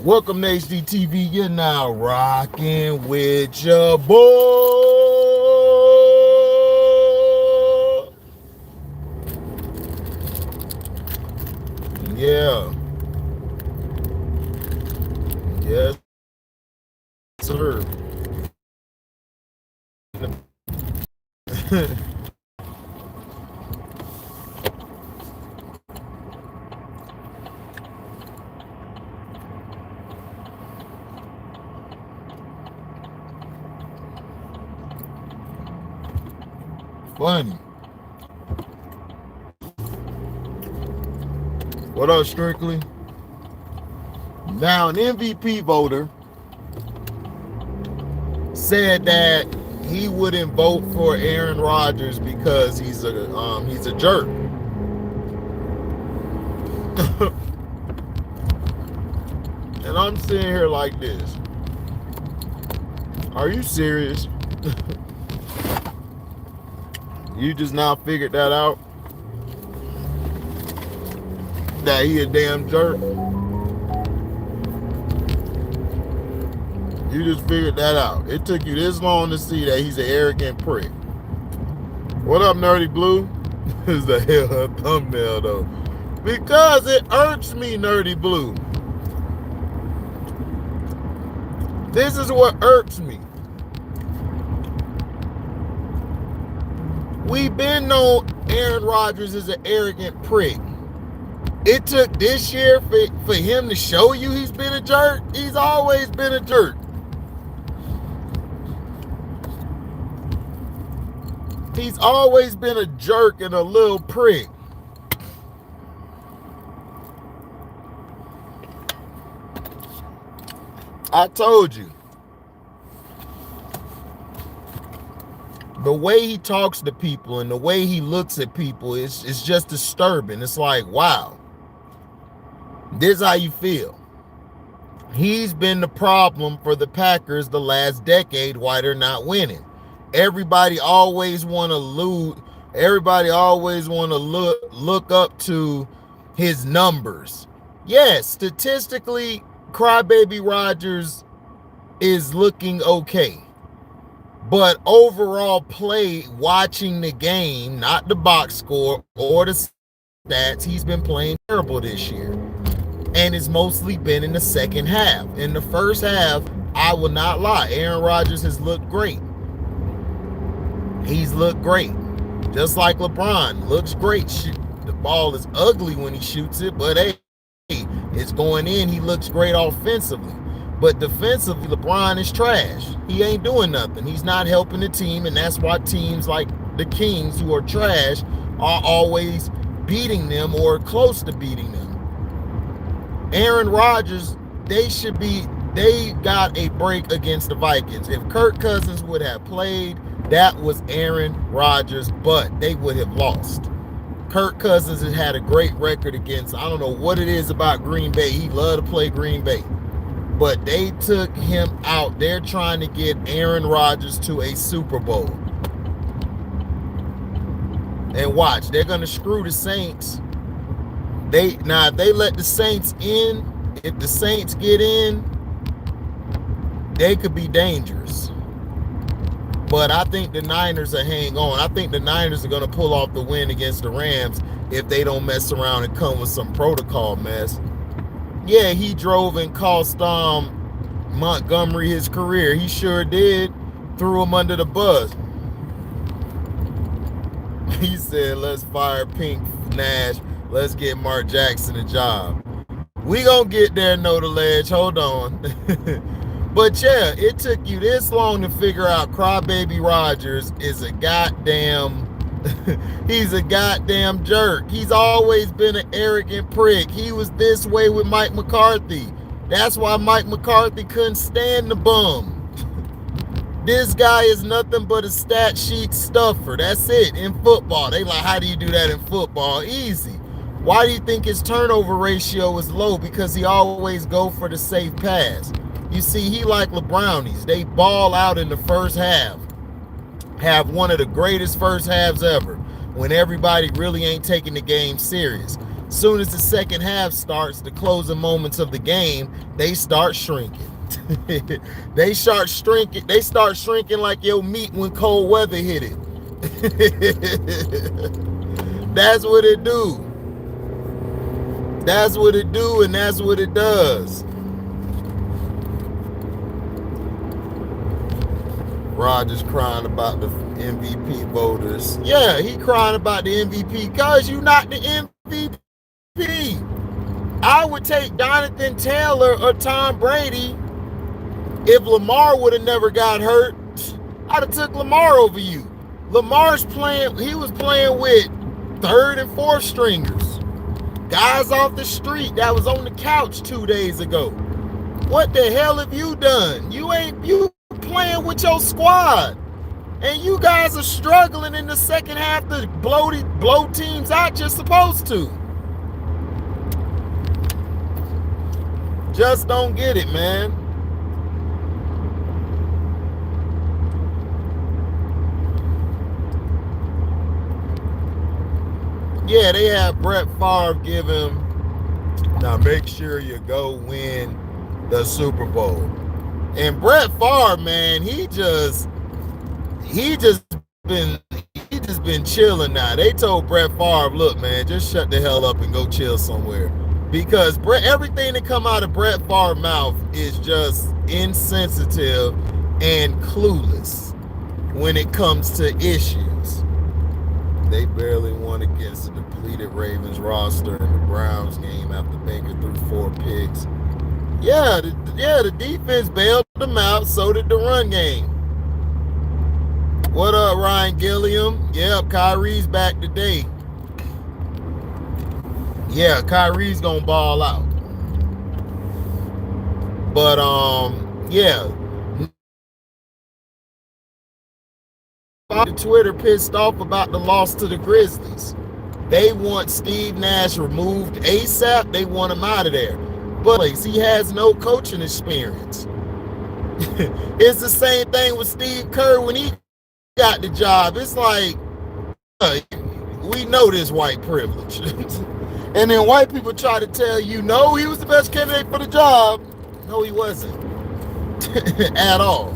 Welcome to HDTV. You're now rocking with your boy. Yeah. Yes, sir. Funny. What up, Strictly? Now, an MVP voter said that he wouldn't vote for Aaron Rodgers because he's a jerk. And I'm sitting here like this. Are you serious? You just now figured that out? That he a damn jerk? You just figured that out. It took you this long to see that he's an arrogant prick. What up, Nerdy Blue? Is the hell a thumbnail though? Because it irks me, Nerdy Blue. This is what irks me. We've been known Aaron Rodgers is an arrogant prick. It took this year for him to show you he's been a jerk. He's always been a jerk. He's always been a jerk and a little prick. I told you. The way he talks to people and the way he looks at people is just disturbing. It's like, wow. This is how you feel. He's been the problem for the Packers the last decade why they're not winning. Everybody always want to loot. Everybody always want to look up to his numbers. Yes, statistically, Crybaby Rodgers is looking okay. But overall play, watching the game, not the box score or the stats, he's been playing terrible this year. And it's mostly been in the second half. In the first half, I will not lie, Aaron Rodgers has looked great. He's looked great. Just like LeBron, looks great. The ball is ugly when he shoots it, but hey, it's going in. He looks great offensively. But defensively, LeBron is trash. He ain't doing nothing. He's not helping the team, and that's why teams like the Kings, who are trash, are always beating them or close to beating them. Aaron Rodgers, they got a break against the Vikings. If Kirk Cousins would have played, that was Aaron Rodgers, but they would have lost. Kirk Cousins has had a great record against, I don't know what it is about Green Bay. He loved to play Green Bay. But they took him out. They're trying to get Aaron Rodgers to a Super Bowl. And watch, they're going to screw the Saints. If they let the Saints in, if the Saints get in, they could be dangerous. But I think the Niners are hang on. I think the Niners are going to pull off the win against the Rams if they don't mess around and come with some protocol mess. Yeah, he drove and cost Montgomery his career. He sure did. Threw him under the bus. He said, let's fire Pink Nash. Let's get Mark Jackson a job. We gonna get there, know the ledge. Hold on. But yeah, it took you this long to figure out Crybaby Rodgers is a goddamn he's a goddamn jerk. He's always been an arrogant prick. He was this way with Mike McCarthy. That's why Mike McCarthy couldn't stand the bum. This guy is nothing but a stat sheet stuffer. That's it in football. They like, how do you do that in football? Easy. Why do you think his turnover ratio is low? Because he always go for the safe pass. You see, he like LeBrownies. They ball out in the first half. Have one of the greatest first halves ever when everybody really ain't taking the game serious. Soon as the second half starts, the closing moments of the game, they start shrinking. They start shrinking. They start shrinking like your meat when cold weather hit it. That's what it do. That's what it do, and that's what it does. Rodgers crying about the MVP voters. Yeah, he crying about the MVP because you not the MVP. I would take Jonathan Taylor or Tom Brady. If Lamar would have never got hurt, I'd have took Lamar over you. Lamar's playing, he was playing with third and fourth stringers. Guys off the street that was on the couch 2 days ago. What the hell have you done? You playing with your squad. And you guys are struggling in the second half to blow teams out you're supposed to. Just don't get it, man. Yeah, they have Brett Favre give him, now make sure you go win the Super Bowl. And Brett Favre, man, he just been chilling now. They told Brett Favre, look, man, just shut the hell up and go chill somewhere. Because everything that come out of Brett Favre's mouth is just insensitive and clueless when it comes to issues. They barely won against the depleted Ravens roster in the Browns game after Baker threw 4 picks. Yeah, the defense bailed them out, so did the run game. What up, Ryan Gilliam? Yep, Kyrie's back today. Yeah, Kyrie's gonna ball out. But yeah. Twitter pissed off about the loss to the Grizzlies. They want Steve Nash removed ASAP. They want him out of there. But he has no coaching experience. It's the same thing with Steve Kerr when he got the job. It's like, we know this white privilege. And then white people try to tell you, no, he was the best candidate for the job. No, he wasn't. At all.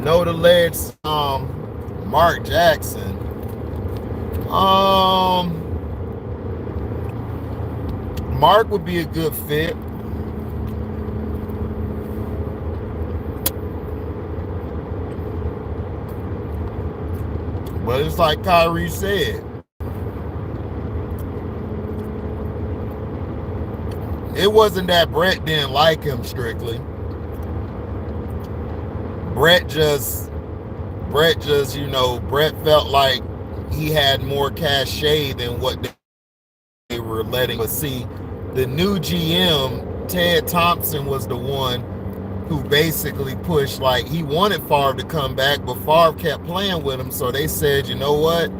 Know the legs, Mark Jackson. Mark would be a good fit. But it's like Kyrie said. It wasn't that Brett didn't like him strictly. Brett just, Brett felt like he had more cachet than what they were letting us see. The new GM, Ted Thompson, was the one who basically pushed, like, he wanted Favre to come back, but Favre kept playing with him, so they said, you know what?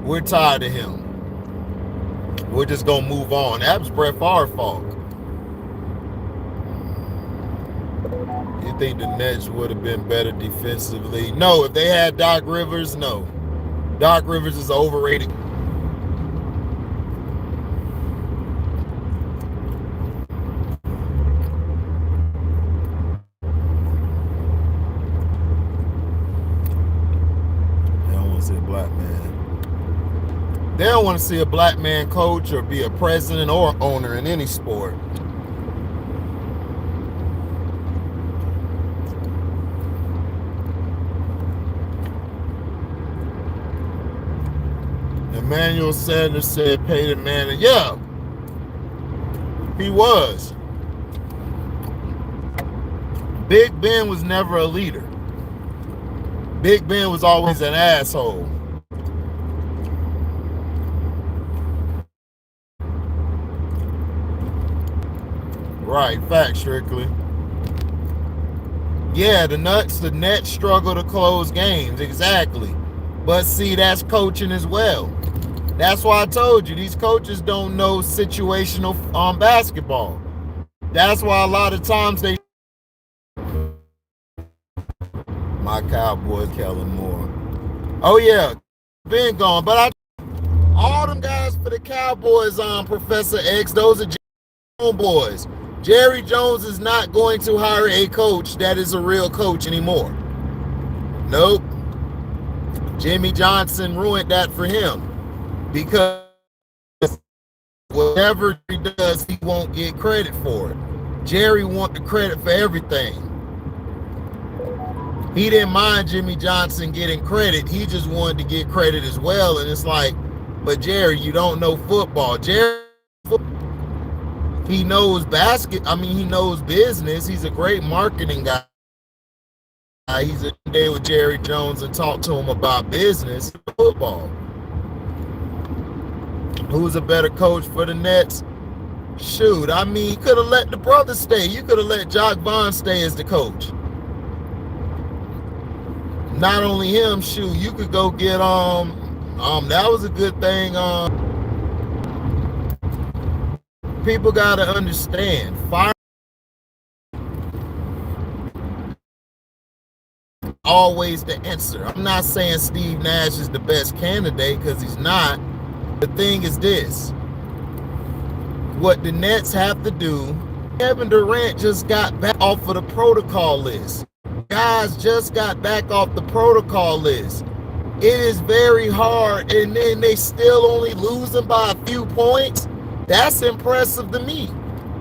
We're tired of him. We're just going to move on. That was Brett Favre's fault. You think the Nets would have been better defensively? No, if they had Doc Rivers, no. Doc Rivers is overrated. They don't want to see a black man coach or be a president or owner in any sport. Emmanuel Sanders said Peyton Manning. Yeah, he was. Big Ben was never a leader. Big Ben was always an asshole. Right, fact, strictly. Yeah, the Nets struggle to close games, exactly. But see, that's coaching as well. That's why I told you, these coaches don't know situational basketball. That's why a lot of times they. My Cowboys, Kellen Moore. Oh yeah, been gone, but all them guys for the Cowboys, Professor X, those are boys. Jerry Jones is not going to hire a coach that is a real coach anymore. Nope. Jimmy Johnson ruined that for him because whatever he does, he won't get credit for it. Jerry wants the credit for everything. He didn't mind Jimmy Johnson getting credit. He just wanted to get credit as well. And it's like, but Jerry, you don't know football. Jerry, he knows he knows business. He's a great marketing guy. He's a day with Jerry Jones and talk to him about business, football. Who's a better coach for the Nets? Shoot, I mean, you could have let the brother stay. You could have let Jock Vaughn stay as the coach. Not only him, shoot, you could go get that was a good thing. People gotta understand, fire always the answer. I'm not saying Steve Nash is the best candidate because he's not. The thing is this: what the Nets have to do. Kevin Durant just got back off of the protocol list. Guys just got back off the protocol list. It is very hard, and then they still only losing by a few points. That's impressive to me.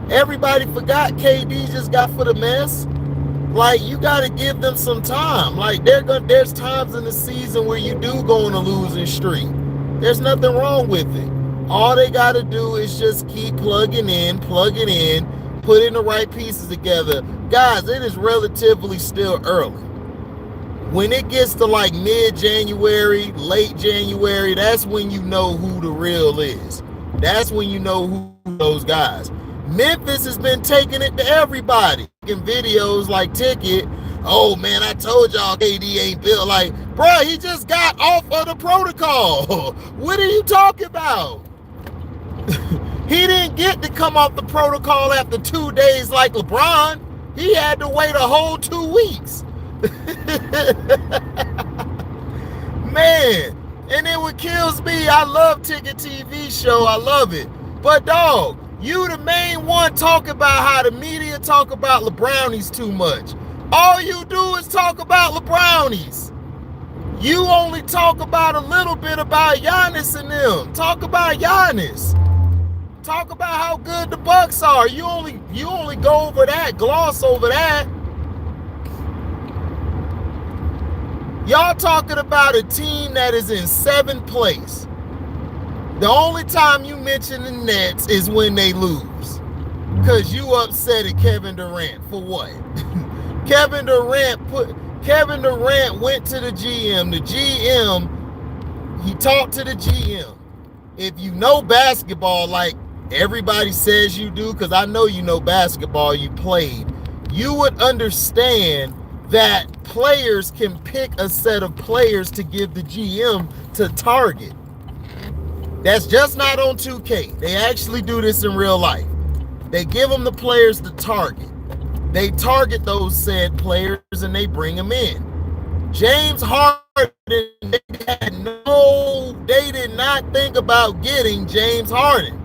Everybody forgot KD just got for the mess. Like, you got to give them some time. Like, there's times in the season where you do go on a losing streak. There's nothing wrong with it. All they got to do is just keep plugging in, putting the right pieces together. Guys, it is relatively still early. When it gets to like mid-January, late January, that's when you know who the real is. That's when you know who those guys. Memphis has been taking it to everybody. In videos like Ticket, oh man, I told y'all KD ain't built. Like, bro, he just got off of the protocol. What are you talking about? He didn't get to come off the protocol after 2 days like LeBron. He had to wait a whole 2 weeks. Man, and then what kills me, I love Ticket TV show, I love it. But dog, you the main one talking about how the media talk about LeBrownies too much. All you do is talk about LeBrownies. You only talk about a little bit about Giannis and them. Talk about Giannis. Talk about how good the Bucks are. You only go over that, gloss over that. Y'all talking about a team that is in 7th place. The only time you mention the Nets is when they lose. Because you upset at Kevin Durant. For what? Kevin Durant went to the GM. The GM, he talked to the GM. If you know basketball like everybody says you do, because I know you know basketball, you played, you would understand that players can pick a set of players to give the GM to target. That's just not on 2K. They actually do this in real life. They give them the players to target. They target those said players and they bring them in. James Harden, they did not think about getting James Harden.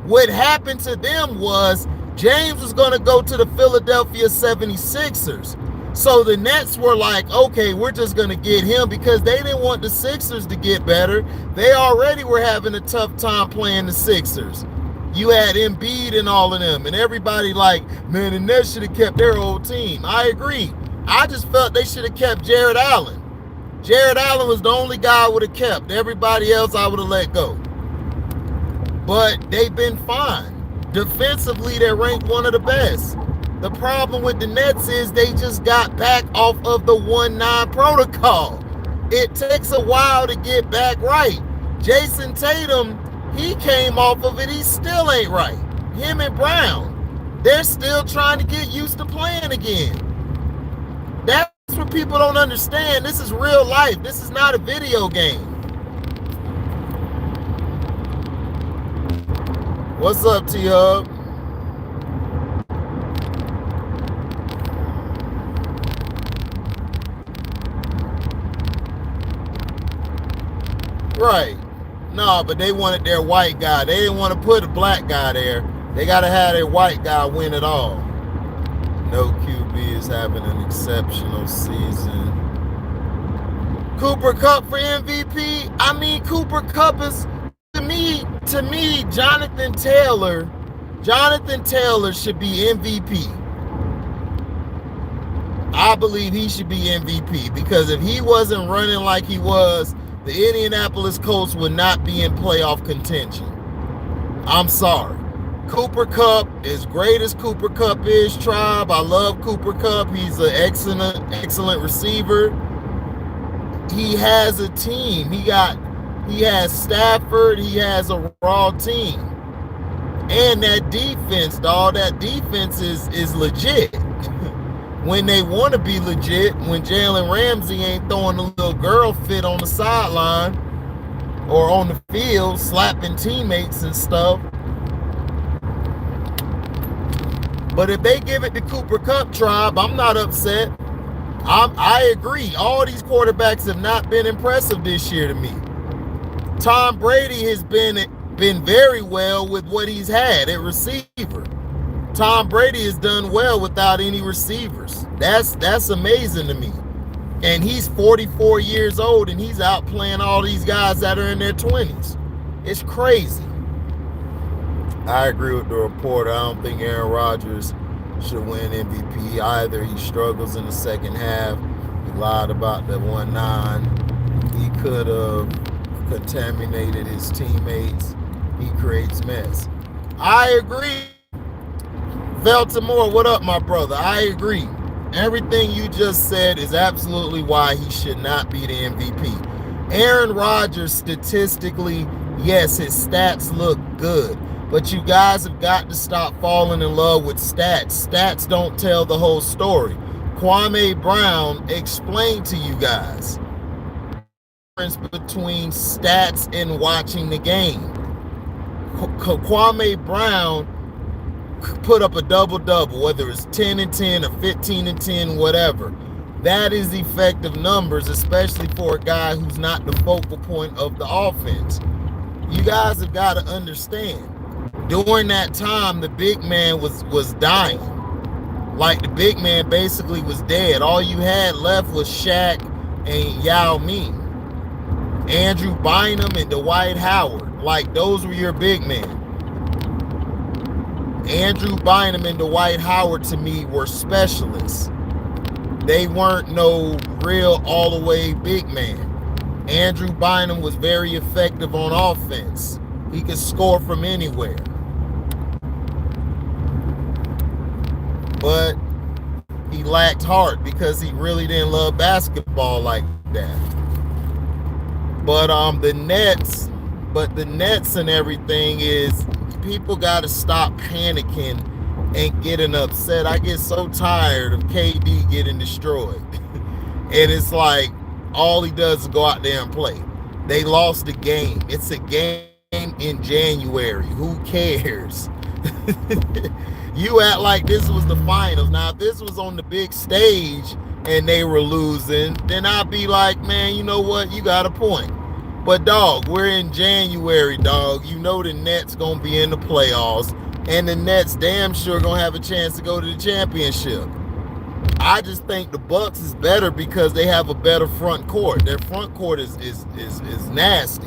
What happened to them was James was going to go to the Philadelphia 76ers. So the Nets were like, okay, we're just going to get him because they didn't want the Sixers to get better. They already were having a tough time playing the Sixers. You had Embiid and all of them, and everybody like, man, the Nets should have kept their old team. I agree. I just felt they should have kept Jared Allen. Jared Allen was the only guy I would have kept. Everybody else I would have let go. But they've been fine. Defensively, they're ranked one of the best. The problem with the Nets is they just got back off of the 1-9 protocol. It takes a while to get back right. Jason Tatum, he came off of it. He still ain't right. Him and Brown, they're still trying to get used to playing again. That's what people don't understand. This is real life. This is not a video game. What's up, T-Hub? Right. No, but they wanted their white guy. They didn't want to put a black guy there. They got to have their white guy win it all. No QB is having an exceptional season. Cooper Kupp for MVP? I mean, Cooper Kupp is, to me, Jonathan Taylor should be MVP. I believe he should be MVP because if he wasn't running like he was, the Indianapolis Colts would not be in playoff contention. I'm sorry. Cooper Kupp, as great as Cooper Kupp is, Tribe, I love Cooper Kupp. He's an excellent receiver. He has a team. He has Stafford. He has a raw team. And that defense, dog, that defense is legit. When they want to be legit, when Jalen Ramsey ain't throwing a little girl fit on the sideline or on the field, slapping teammates and stuff. But if they give it to Cooper Kupp, Tribe, I'm not upset. I agree. All these quarterbacks have not been impressive this year to me. Tom Brady has been very well with what he's had at receiver. Tom Brady has done well without any receivers. That's amazing to me. And he's 44 years old and he's out playing all these guys that are in their 20s. It's crazy. I agree with the reporter. I don't think Aaron Rodgers should win MVP either. He struggles in the second half. He lied about the 1-9. He could have contaminated his teammates. He creates mess. I agree. Baltimore, what up, my brother? I agree. Everything you just said is absolutely why he should not be the MVP. Aaron Rodgers, statistically, yes, his stats look good. But you guys have got to stop falling in love with stats. Stats don't tell the whole story. Kwame Brown explained to you guys the difference between stats and watching the game. Kwame Brown put up a double-double, whether it's 10 and 10 or 15 and 10, whatever. That is effective numbers, especially for a guy who's not the focal point of the offense. You guys have got to understand. During that time, the big man was dying. Like, the big man basically was dead. All you had left was Shaq and Yao Ming. Andrew Bynum and Dwight Howard. Like, those were your big men. Andrew Bynum and Dwight Howard, to me, were specialists. They weren't no real all-the-way big man. Andrew Bynum was very effective on offense. He could score from anywhere. But he lacked heart because he really didn't love basketball like that. But the Nets and everything is, people got to stop panicking and getting upset. I get so tired of KD getting destroyed. And it's like, all he does is go out there and play. They lost the game. It's a game in January. Who cares? You act like this was the finals. Now, if this was on the big stage and they were losing, then I'd be like, man, you know what? You got a point. But, dog, we're in January, dog. You know the Nets going to be in the playoffs, and the Nets damn sure going to have a chance to go to the championship. I just think the Bucks is better because they have a better front court. Their front court is nasty.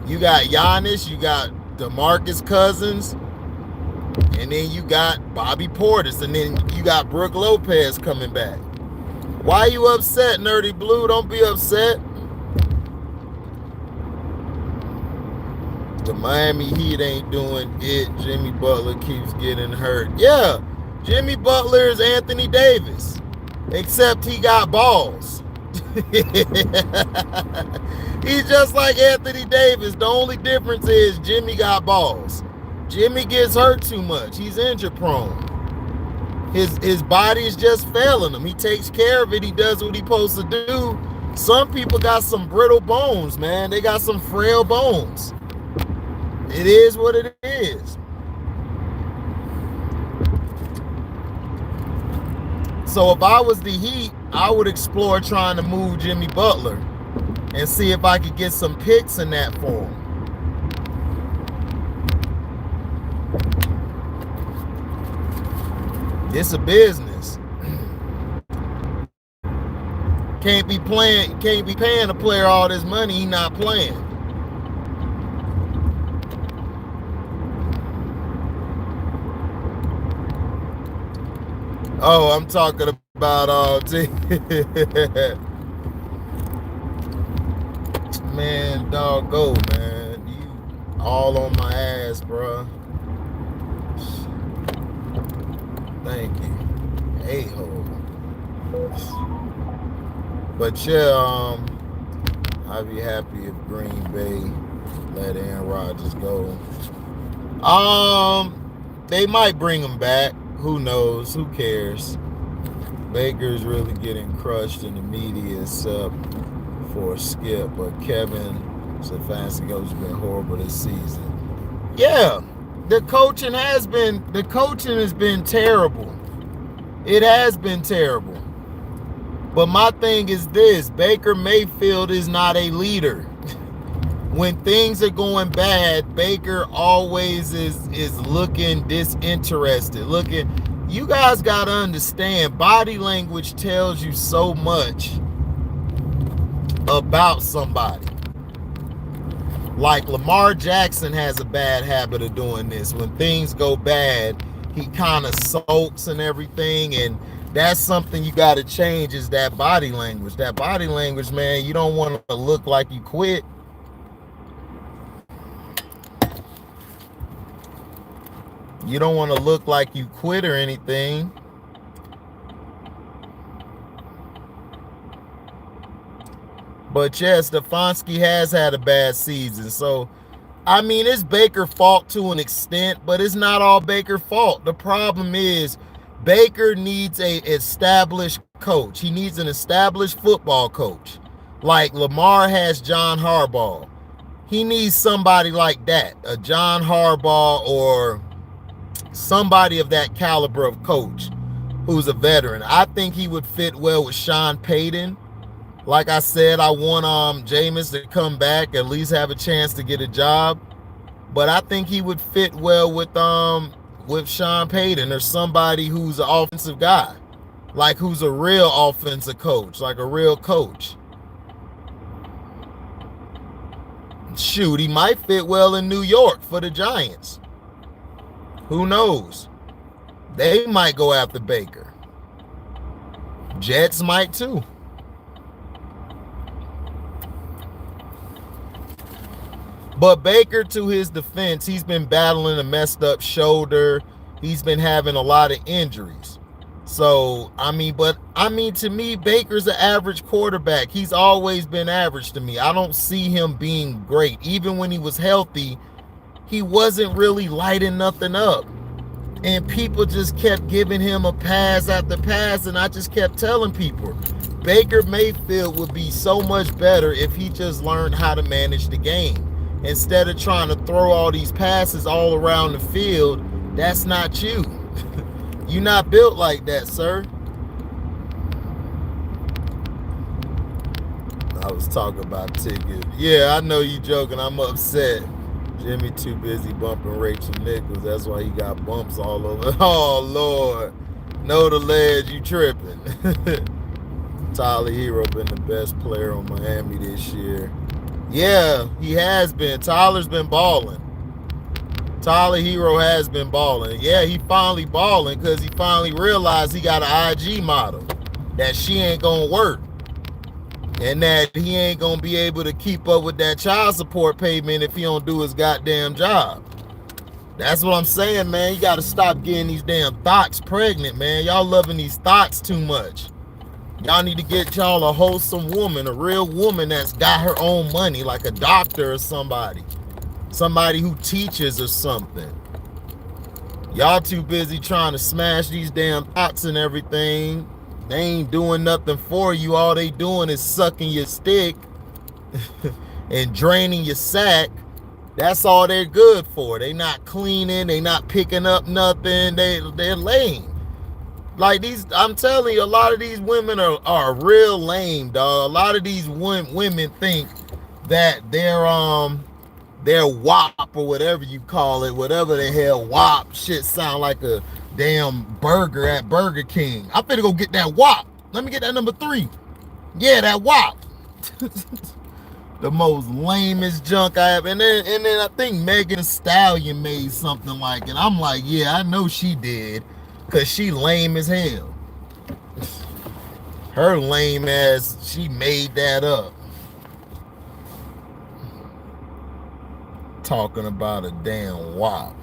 You got Giannis, you got DeMarcus Cousins, and then you got Bobby Portis, and then you got Brook Lopez coming back. Why you upset, Nerdy Blue? Don't be upset. The Miami Heat ain't doing it. Jimmy Butler keeps getting hurt. Yeah, Jimmy Butler is Anthony Davis, except he got balls. He's just like Anthony Davis. The only difference is Jimmy got balls. Jimmy gets hurt too much. He's injury prone. His body is just failing him. He takes care of it. He does what he's supposed to do. Some people got some brittle bones, man. They got some frail bones. It is what it is. So if I was the Heat, I would explore trying to move Jimmy Butler. and see if I could get some picks in that form. It's a business. Can't be paying a player all this money he not playing. Oh, I'm talking about man, doggo, man. You all on my ass, bro. Thank you. A-hole. But yeah, I'd be happy if Green Bay let Aaron Rodgers go. They might bring him back. Who knows? Who cares? Baker's really getting crushed in the media except for Skip, but Kevin Stefanski has been horrible this season. Yeah, the coaching has been terrible. It has been terrible. But my thing is this: Baker Mayfield is not a leader. When things are going bad, Baker always is looking disinterested. You guys got to understand, body language tells you so much about somebody. Like Lamar Jackson has a bad habit of doing this. When things go bad, he kind of sulks and everything, and that's something you got to change, is that body language. That body language, man, you don't want to look like you quit. You don't want to look like you quit or anything. But yes, Stefanski has had a bad season. So, I mean, it's Baker's fault to an extent, but it's not all Baker's fault. The problem is Baker needs a established coach. He needs an established football coach. Like Lamar has John Harbaugh. He needs somebody like that, a John Harbaugh or somebody of that caliber of coach who's a veteran. I think he would fit well with Sean Payton. Like I said, I want Jameis to come back, at least have a chance to get a job. But I think he would fit well with Sean Payton, or somebody who's an offensive guy, like who's a real offensive coach, like a real coach. Shoot, he might fit well in New York for the Giants. Who knows? They might go after Baker. Jets might too. But Baker, to his defense, he's been battling a messed up shoulder. He's been having a lot of injuries. So, to me, Baker's an average quarterback. He's always been average to me. I don't see him being great. Even when he was healthy, he wasn't really lighting nothing up. And people just kept giving him a pass after pass, and I just kept telling people, Baker Mayfield would be so much better if he just learned how to manage the game. Instead of trying to throw all these passes all around the field, that's not you. You're not built like that, sir. I was talking about tickets. Yeah, I know you joking. I'm upset. Jimmy too busy bumping Rachel Nichols. That's why he got bumps all over. Oh, Lord. Know the ledge, you tripping. Tyler Hero been the best player on Miami this year. Yeah, he has been. Tyler's been balling. Tyler Hero has been balling. Yeah, he finally balling because he finally realized he got an IG model. That she ain't going to work. And that he ain't going to be able to keep up with that child support payment if he don't do his goddamn job. That's what I'm saying, man. You got to stop getting these damn thoughts pregnant, man. Y'all loving these thoughts too much. Y'all need to get y'all a wholesome woman, a real woman that's got her own money, like a doctor or somebody. Somebody who teaches or something. Y'all too busy trying to smash these damn thoughts and everything. They ain't doing nothing for you. All they doing is sucking your stick and draining your sack. That's all they're good for. They not cleaning. They not picking up nothing. They're lame. Like these, I'm telling you, a lot of these women are real lame, dog. A lot of these women think that they're WAP or whatever you call it, whatever the hell WAP shit sound like a damn burger at Burger King. I'm finna go get that WAP. Let me get that number 3. Yeah, that WAP. The most lamest junk I have. And then I think Megan Thee Stallion made something like it. I'm like, yeah, I know she did. Cause she lame as hell. Her lame ass, she made that up. Talking about a damn WAP.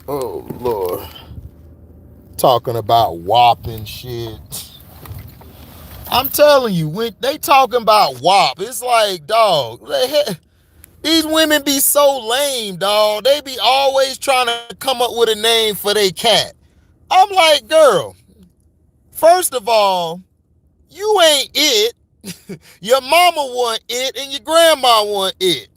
Oh Lord. Talking about WAP and shit. I'm telling you, when they talking about WAP, it's like, dog, these women be so lame, dog. They be always trying to come up with a name for their cat. I'm like, girl, first of all, you ain't it. Your mama want it and your grandma want it.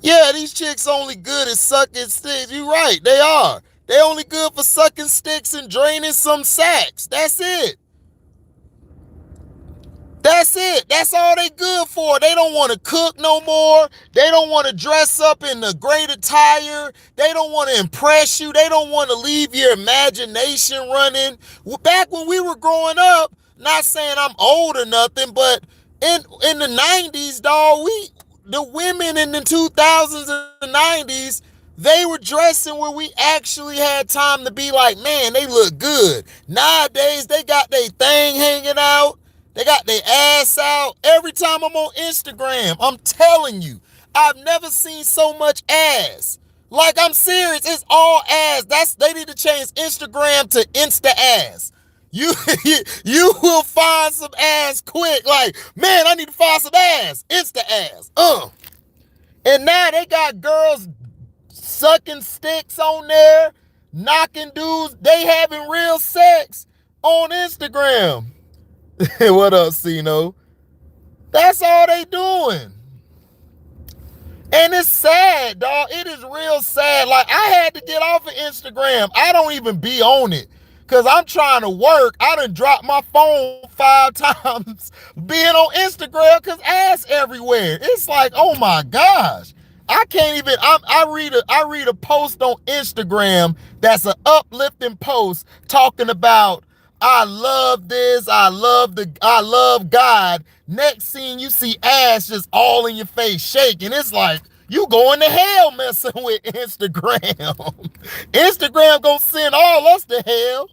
Yeah, these chicks only good at sucking sticks. You right, they are. They only good for sucking sticks and draining some sacks. That's it. That's it. That's all they good for. They don't want to cook no more. They don't want to dress up in the great attire. They don't want to impress you. They don't want to leave your imagination running. Back when we were growing up, not saying I'm old or nothing, but in the 90s, dog, the women in the 2000s and 90s, they were dressing where we actually had time to be like, man, they look good. Nowadays, they got their thing hanging out. They got their ass out. Every time I'm on Instagram, I'm telling you, I've never seen so much ass. Like, I'm serious. It's all ass. They need to change Instagram to Insta ass. You, you will find some ass quick. Like, man, I need to find some ass. Insta ass. And now they got girls sucking sticks on there, knocking dudes. They having real sex on Instagram. What up, Cino? That's all they doing. And it's sad, dog. It is real sad. Like, I had to get off of Instagram. I don't even be on it. Because I'm trying to work. I done dropped my phone 5 times being on Instagram because ass everywhere. It's like, oh my gosh. I can't even, I read a post on Instagram that's an uplifting post talking about I love this, I love God. Next scene, you see ass just all in your face shaking. It's like, you going to hell messing with Instagram. Instagram gonna send all us to hell.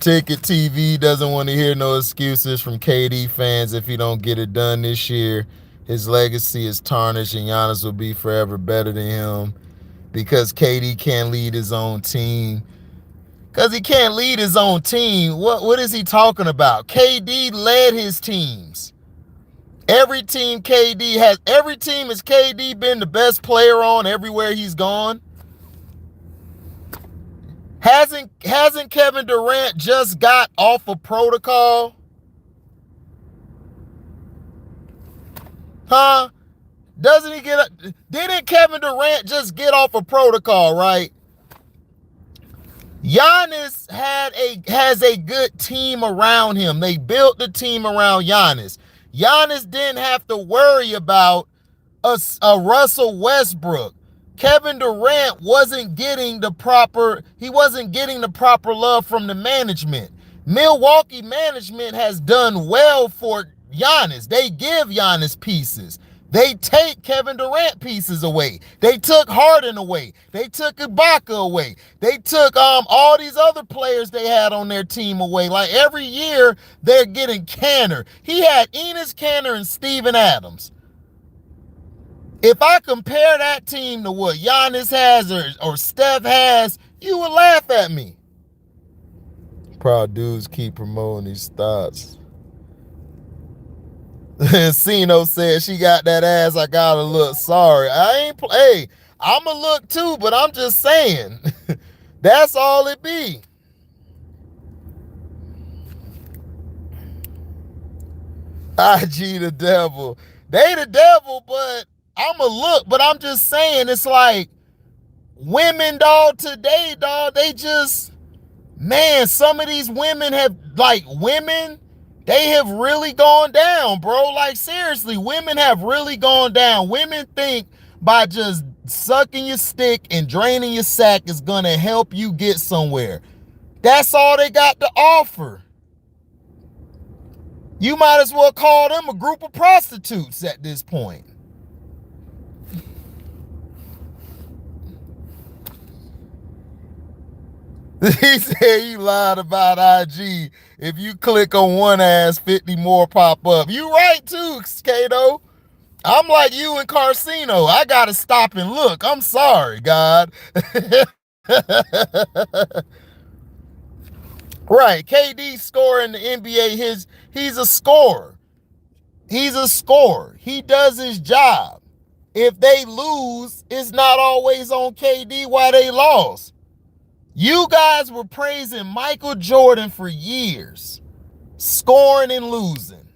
Ticket TV doesn't want to hear no excuses from KD fans if he don't get it done this year. His legacy is tarnished and Giannis will be forever better than him because KD can't lead his own team. Because he can't lead his own team. What is he talking about? KD led his teams. Every team has KD been the best player on everywhere he's gone. Hasn't Kevin Durant just got off a protocol? Huh? Didn't Kevin Durant just get off a protocol, right? Giannis has a good team around him. They built the team around Giannis. Giannis didn't have to worry about a Russell Westbrook. Kevin Durant wasn't getting the proper love from the management. Milwaukee management has done well for Giannis. They give Giannis pieces. They take Kevin Durant pieces away. They took Harden away. They took Ibaka away. They took all these other players they had on their team away. Like every year, they're getting Kanter. He had Enes Kanter and Steven Adams. If I compare that team to what Giannis has or Steph has, you would laugh at me. Proud dudes keep promoting these thoughts. Cino said she got that ass. I gotta look. Sorry, hey, I'ma look too, but I'm just saying. That's all it be. IG the devil. They the devil, but I'ma look, but I'm just saying, it's like women, dog, today, dog, they just, man, some of these women have, like, they have really gone down, bro. Like, seriously, women have really gone down. Women think by just sucking your stick and draining your sack is gonna help you get somewhere. That's all they got to offer. You might as well call them a group of prostitutes at this point. He said you lied about IG. If you click on one ass, 50 more pop up. You right too, Kato. I'm like you and Carcino. I gotta stop and look. I'm sorry, God. Right. KD scoring the NBA. He's a scorer. He's a scorer. He does his job. If they lose, it's not always on KD why they lost. You guys were praising Michael Jordan for years, scoring and losing.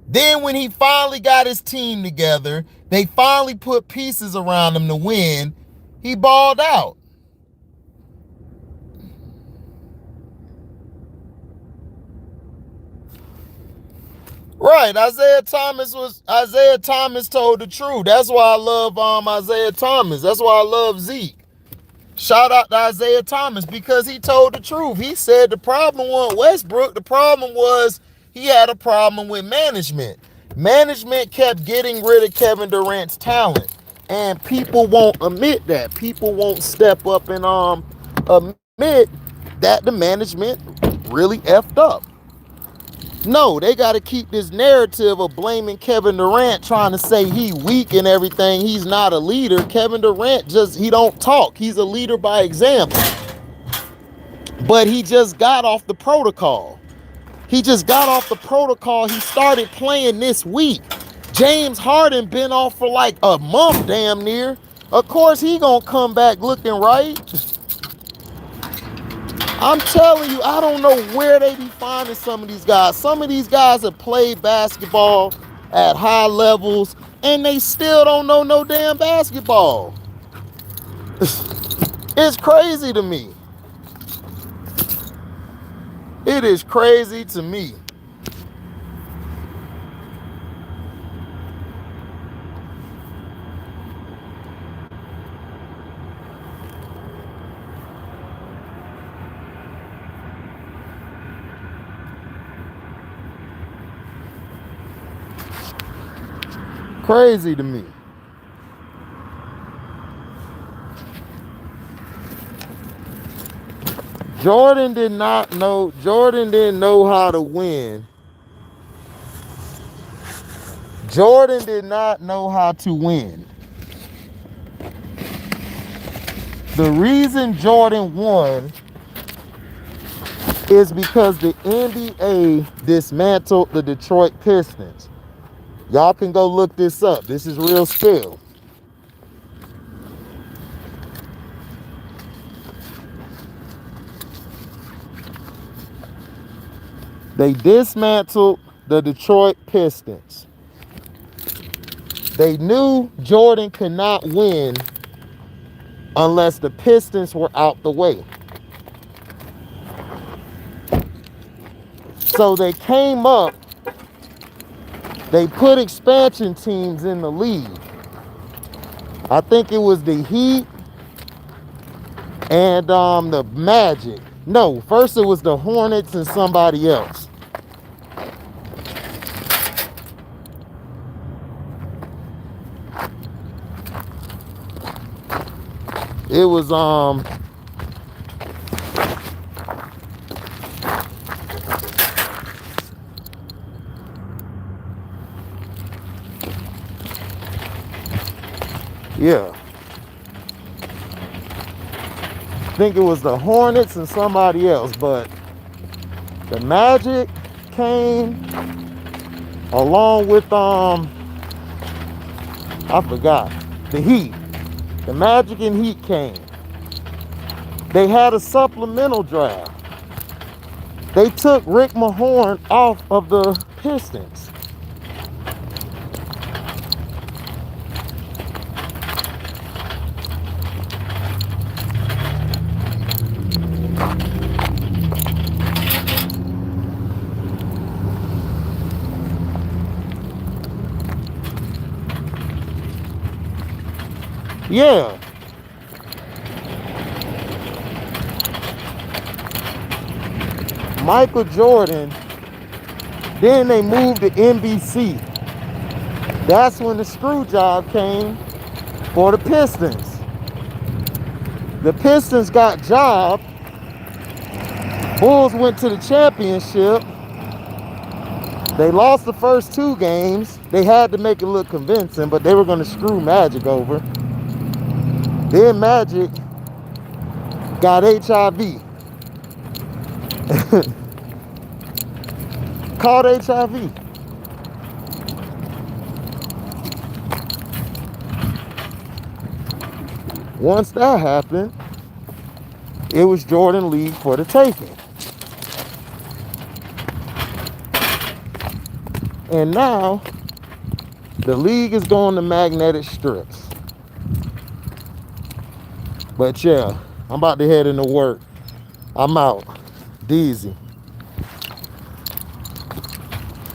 Then when he finally got his team together, they finally put pieces around him to win, he balled out. Right, Isaiah Thomas told the truth. That's why I love Isaiah Thomas. That's why I love Zeke. Shout out to Isaiah Thomas because he told the truth. He said the problem wasn't Westbrook. The problem was he had a problem with management. Management kept getting rid of Kevin Durant's talent. And people won't admit that. People won't step up and admit that the management really effed up. No, they got to keep this narrative of blaming Kevin Durant, trying to say he weak and everything. He's not a leader. Kevin Durant he don't talk. He's a leader by example. But he just got off the protocol. He started playing this week. James Harden been off for like a month damn near. Of course he gonna come back looking right. I'm telling you, I don't know where they be finding some of these guys. Some of these guys have played basketball at high levels, and they still don't know no damn basketball. It's crazy to me. It is crazy to me. Crazy to me. Jordan didn't know how to win. Jordan did not know how to win. The reason Jordan won is because the NBA dismantled the Detroit Pistons. Y'all can go look this up. This is real spill. They dismantled the Detroit Pistons. They knew Jordan could not win unless the Pistons were out the way. So they came up, they put expansion teams in the league. I think it was the Heat and the Magic. No, first it was the Hornets and somebody else. It was yeah. I think it was the Hornets and somebody else, but the Magic came along with I forgot, the Heat. The Magic and Heat came. They had a supplemental draft. They took Rick Mahorn off of the Pistons. Yeah. Michael Jordan, then they moved to NBC. That's when the screw job came for the Pistons. The Pistons got job. Bulls went to the championship. They lost the first 2 games. They had to make it look convincing, but they were going to screw Magic over. Then Magic got HIV. Caught HIV. Once that happened, it was Jordan League for the taking. And now, the league is going to magnetic strips. But yeah, I'm about to head into work. I'm out. Deezy.